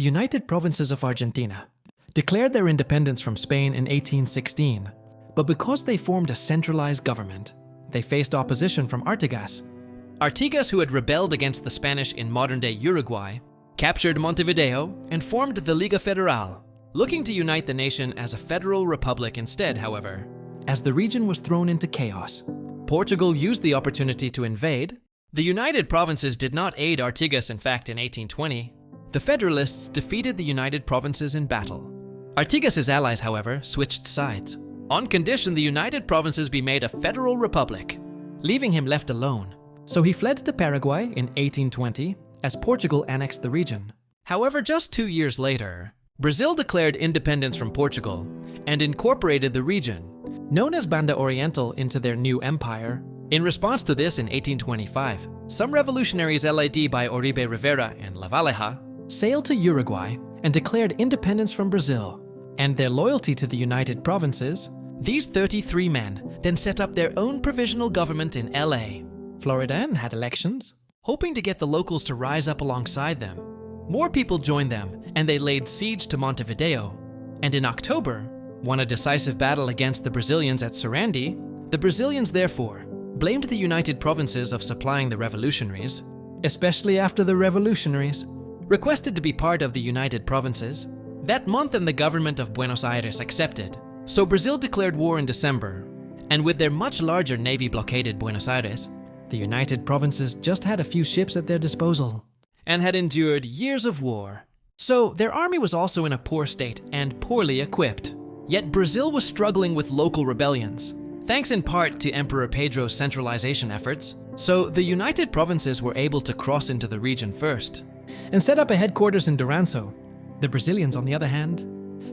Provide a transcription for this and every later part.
The United Provinces of Argentina declared their independence from Spain in 1816, but because they formed a centralized government, they faced opposition from Artigas. Artigas, who had rebelled against the Spanish in modern-day Uruguay, captured Montevideo and formed the Liga Federal, looking to unite the nation as a federal republic instead, however. As the region was thrown into chaos, Portugal used the opportunity to invade. The United Provinces did not aid Artigas, in fact, in 1820. The Federalists defeated the United Provinces in battle. Artigas' allies, however, switched sides, on condition the United Provinces be made a federal republic, leaving him left alone. So he fled to Paraguay in 1820 as Portugal annexed the region. However, just 2 years later, Brazil declared independence from Portugal and incorporated the region, known as Banda Oriental, into their new empire. In response to this, in 1825, some revolutionaries led by Rivera and Lavalleja sailed to Uruguay and declared independence from Brazil. And their loyalty to the United Provinces, these 33 men then set up their own provisional government in LA, Florida, and had elections, hoping to get the locals to rise up alongside them. More people joined them, and they laid siege to Montevideo. And in October, won a decisive battle against the Brazilians at Sarandí. The Brazilians, therefore, blamed the United Provinces of supplying the revolutionaries, especially after the revolutionaries requested to be part of the United Provinces. That month, and the government of Buenos Aires accepted. So Brazil declared war in December, and with their much larger navy blockaded Buenos Aires, the United Provinces just had a few ships at their disposal and had endured years of war. So their army was also in a poor state and poorly equipped. Yet Brazil was struggling with local rebellions, thanks in part to Emperor Pedro's centralization efforts. So the United Provinces were able to cross into the region first and set up a headquarters in Duranzo. The Brazilians, on the other hand,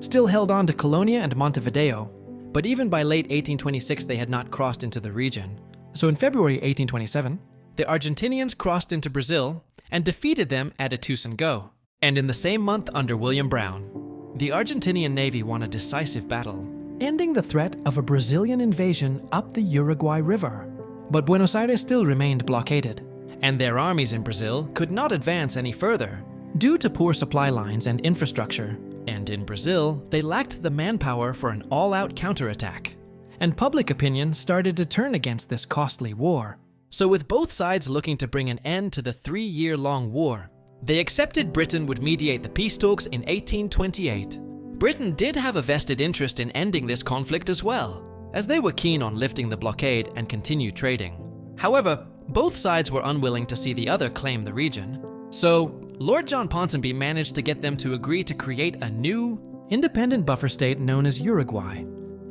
still held on to Colonia and Montevideo, but even by late 1826 they had not crossed into the region. So in February 1827, the Argentinians crossed into Brazil and defeated them at Ituzaingó. And in the same month, under William Brown, the Argentinian Navy won a decisive battle, ending the threat of a Brazilian invasion up the Uruguay River. But Buenos Aires still remained blockaded, and their armies in Brazil could not advance any further due to poor supply lines and infrastructure. And in Brazil, they lacked the manpower for an all-out counterattack. And public opinion started to turn against this costly war. So with both sides looking to bring an end to the 3-year-long war, they accepted Britain would mediate the peace talks in 1828. Britain did have a vested interest in ending this conflict as well, as they were keen on lifting the blockade and continue trading. However, both sides were unwilling to see the other claim the region. So Lord John Ponsonby managed to get them to agree to create a new, independent buffer state known as Uruguay.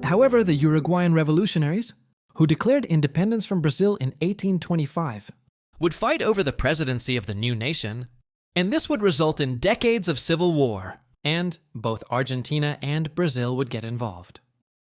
However, the Uruguayan revolutionaries, who declared independence from Brazil in 1825, would fight over the presidency of the new nation, and this would result in decades of civil war, and both Argentina and Brazil would get involved.